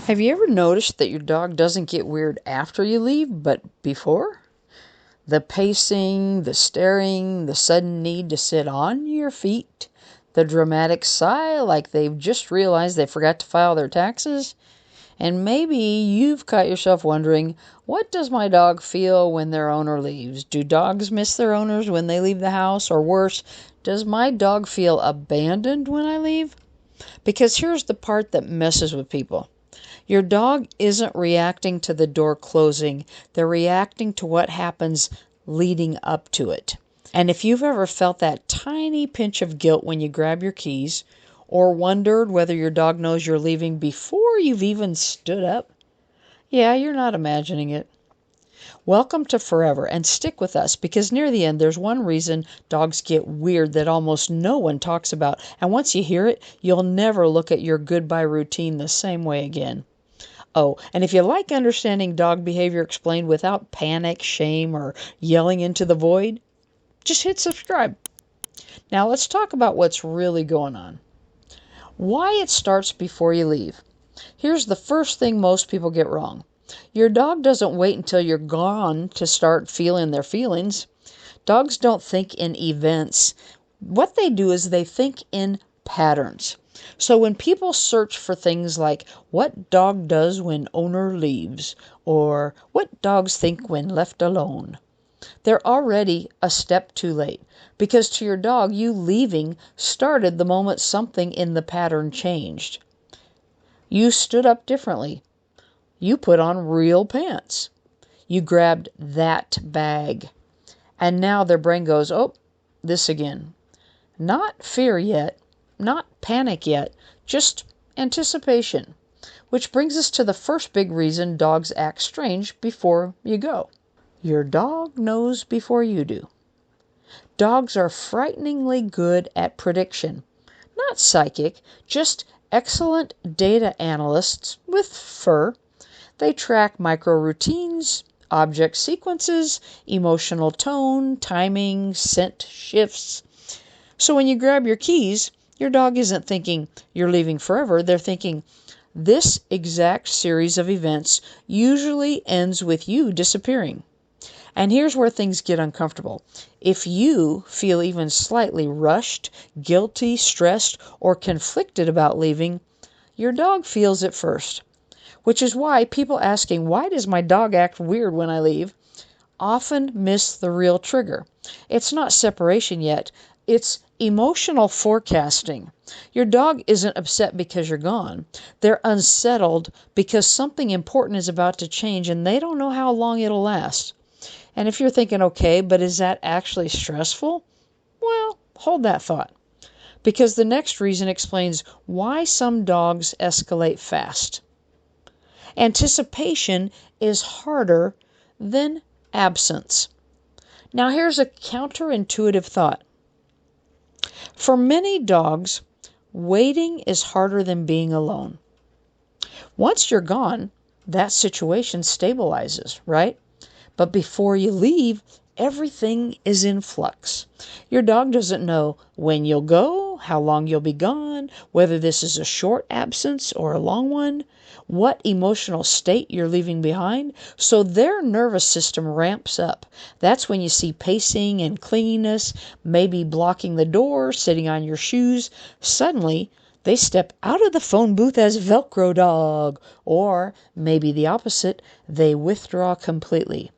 Have you ever noticed that your dog doesn't get weird after you leave, but before? The pacing, the staring, the sudden need to sit on your feet, the dramatic sigh like they've just realized they forgot to file their taxes. And maybe you've caught yourself wondering, what does my dog feel when their owner leaves? Do dogs miss their owners when they leave the house? Or worse, does my dog feel abandoned when I leave? Because here's the part that messes with people. Your dog isn't reacting to the door closing. They're reacting to what happens leading up to it. And if you've ever felt that tiny pinch of guilt when you grab your keys, or wondered whether your dog knows you're leaving before you've even stood up, yeah, you're not imagining it. Welcome to FurEver, and stick with us, because near the end there's one reason dogs get weird that almost no one talks about. And once you hear it, you'll never look at your goodbye routine the same way again. Oh, and if you like understanding dog behavior explained without panic, shame, or yelling into the void, just hit subscribe. Now let's talk about what's really going on. Why it starts before you leave. Here's the first thing most people get wrong. Your dog doesn't wait until you're gone to start feeling their feelings. Dogs don't think in events. What they do is they think in patterns. So when people search for things like what dog does when owner leaves, or what dogs think when left alone, they're already a step too late. Because to your dog, you leaving started the moment something in the pattern changed. You stood up differently. You put on real pants. You grabbed that bag. And now their brain goes, oh, this again. Not fear yet. Not panic yet, just anticipation. Which brings us to the first big reason dogs act strange before you go. Your dog knows before you do. Dogs are frighteningly good at prediction. Not psychic, just excellent data analysts with fur. They track micro-routines, object sequences, emotional tone, timing, scent shifts. So when you grab your keys, your dog isn't thinking you're leaving forever. They're thinking this exact series of events usually ends with you disappearing. And here's where things get uncomfortable. If you feel even slightly rushed, guilty, stressed, or conflicted about leaving, your dog feels it first. Which is why people asking, why does my dog act weird when I leave, often miss the real trigger. It's not separation yet. It's emotional forecasting. Your dog isn't upset because you're gone. They're unsettled because something important is about to change and they don't know how long it'll last. And if you're thinking, okay, but is that actually stressful? Well, hold that thought. Because the next reason explains why some dogs escalate fast. Anticipation is harder than absence. Now here's a counterintuitive thought. For many dogs, waiting is harder than being alone. Once you're gone, that situation stabilizes, right? But before you leave, everything is in flux. Your dog doesn't know when you'll go, how long you'll be gone, whether this is a short absence or a long one, what emotional state you're leaving behind. So their nervous system ramps up. That's when you see pacing and clinginess, maybe blocking the door, sitting on your shoes. Suddenly, they step out of the phone booth as Velcro dog. Or maybe the opposite, they withdraw completely.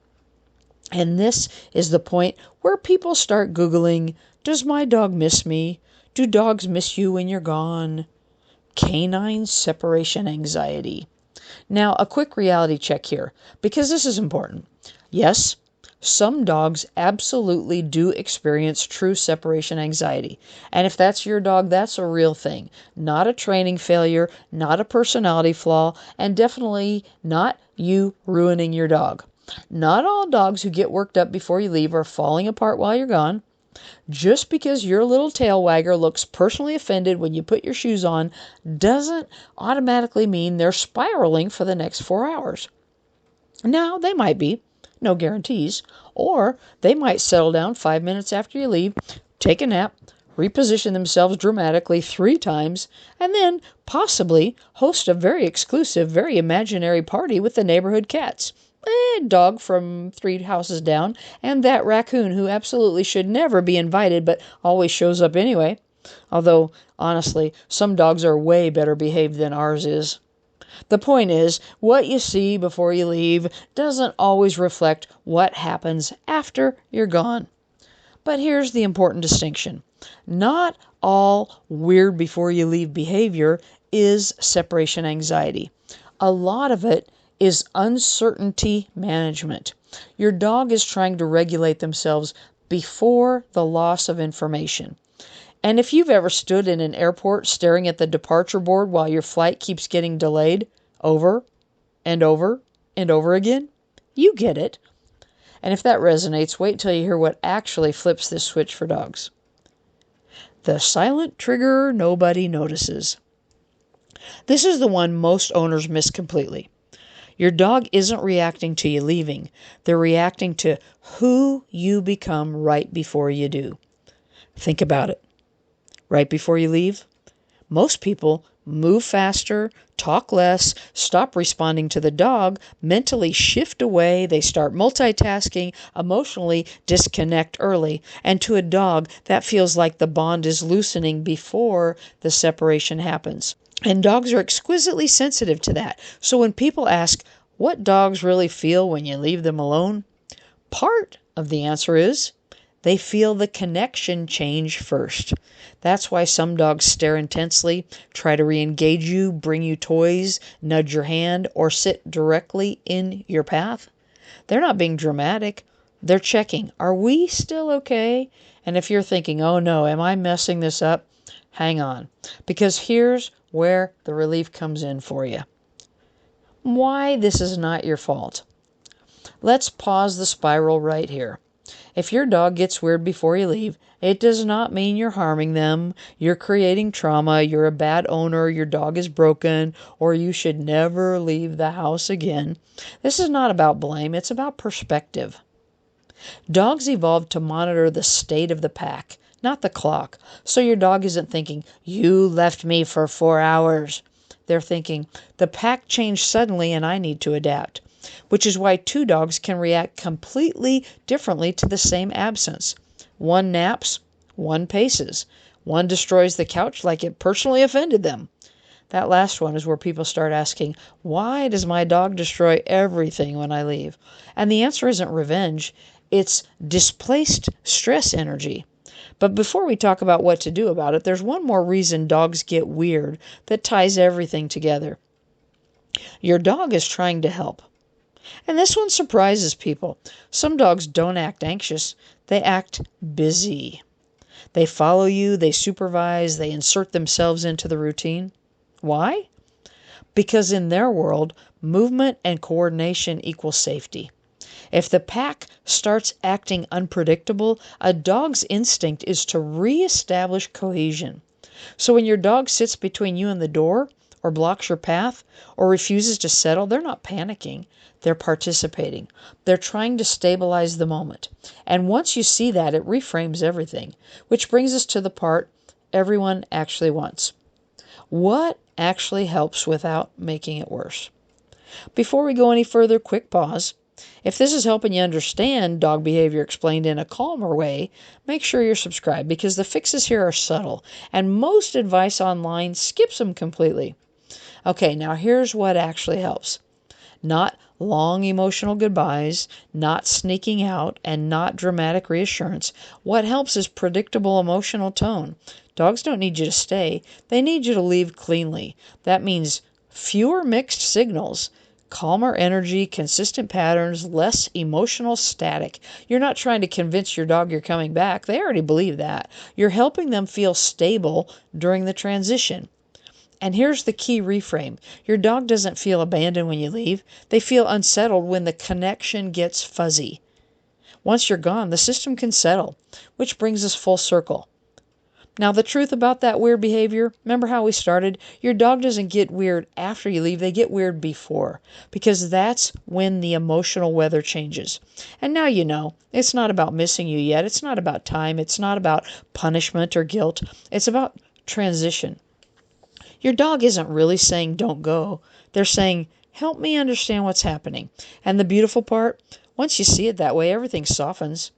And this is the point where people start Googling, does my dog miss me? Do dogs miss you when you're gone? Canine separation anxiety. Now, a quick reality check here, because this is important. Yes, some dogs absolutely do experience true separation anxiety. And if that's your dog, that's a real thing. Not a training failure, not a personality flaw, and definitely not you ruining your dog. Not all dogs who get worked up before you leave are falling apart while you're gone. Just because your little tail wagger looks personally offended when you put your shoes on doesn't automatically mean they're spiraling for the next 4 hours. Now, they might be, no guarantees, or they might settle down 5 minutes after you leave, take a nap, reposition themselves dramatically 3 times, and then possibly host a very exclusive, very imaginary party with the neighborhood cats. A dog from 3 houses down, and that raccoon who absolutely should never be invited but always shows up anyway. Although, honestly, some dogs are way better behaved than ours is. The point is, what you see before you leave doesn't always reflect what happens after you're gone. But here's the important distinction. Not all weird before you leave behavior is separation anxiety. A lot of it is uncertainty management. Your dog is trying to regulate themselves before the loss of information. And if you've ever stood in an airport staring at the departure board while your flight keeps getting delayed over and over and over again, you get it. And if that resonates, wait till you hear what actually flips this switch for dogs. The silent trigger nobody notices. This is the one most owners miss completely. Your dog isn't reacting to you leaving. They're reacting to who you become right before you do. Think about it. Right before you leave, most people move faster, talk less, stop responding to the dog, mentally shift away, they start multitasking, emotionally disconnect early. And to a dog, that feels like the bond is loosening before the separation happens. And dogs are exquisitely sensitive to that. So when people ask, what dogs really feel when you leave them alone? Part of the answer is, they feel the connection change first. That's why some dogs stare intensely, try to re-engage you, bring you toys, nudge your hand, or sit directly in your path. They're not being dramatic. They're checking, are we still okay? And if you're thinking, oh no, am I messing this up? Hang on, because here's where the relief comes in for you. Why this is not your fault. Let's pause the spiral right here. If your dog gets weird before you leave, it does not mean you're harming them, you're creating trauma, you're a bad owner, your dog is broken, or you should never leave the house again. This is not about blame, it's about perspective. Dogs evolved to monitor the state of the pack, not the clock. So your dog isn't thinking, you left me for 4 hours. They're thinking, the pack changed suddenly and I need to adapt. Which is why 2 dogs can react completely differently to the same absence. One naps, one paces. One destroys the couch like it personally offended them. That last one is where people start asking, why does my dog destroy everything when I leave? And the answer isn't revenge, it's displaced stress energy. But before we talk about what to do about it, there's one more reason dogs get weird that ties everything together. Your dog is trying to help. And this one surprises people. Some dogs don't act anxious. They act busy. They follow you, they supervise, they insert themselves into the routine. Why? Because in their world, movement and coordination equal safety. If the pack starts acting unpredictable, a dog's instinct is to reestablish cohesion. So when your dog sits between you and the door, or blocks your path, or refuses to settle, they're not panicking. They're participating. They're trying to stabilize the moment. And once you see that, it reframes everything. Which brings us to the part everyone actually wants. What actually helps without making it worse? Before we go any further, quick pause. If this is helping you understand dog behavior explained in a calmer way, make sure you're subscribed because the fixes here are subtle, and most advice online skips them completely. Okay, now here's what actually helps. Not long emotional goodbyes, not sneaking out, and not dramatic reassurance. What helps is predictable emotional tone. Dogs don't need you to stay. They need you to leave cleanly. That means fewer mixed signals, calmer energy, consistent patterns, less emotional static. You're not trying to convince your dog you're coming back. They already believe that. You're helping them feel stable during the transition. And here's the key reframe. Your dog doesn't feel abandoned when you leave. They feel unsettled when the connection gets fuzzy. Once you're gone, the system can settle, which brings us full circle. Now, the truth about that weird behavior, remember how we started? Your dog doesn't get weird after you leave, they get weird before, because that's when the emotional weather changes. And now you know, it's not about missing you yet, it's not about time, it's not about punishment or guilt, it's about transition. Your dog isn't really saying don't go, they're saying help me understand what's happening. And the beautiful part, once you see it that way, everything softens.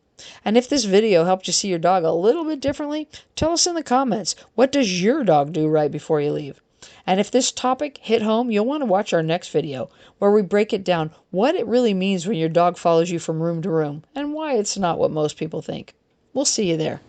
And if this video helped you see your dog a little bit differently, tell us in the comments, what does your dog do right before you leave? And if this topic hit home, you'll want to watch our next video, where we break it down what it really means when your dog follows you from room to room, and why it's not what most people think. We'll see you there.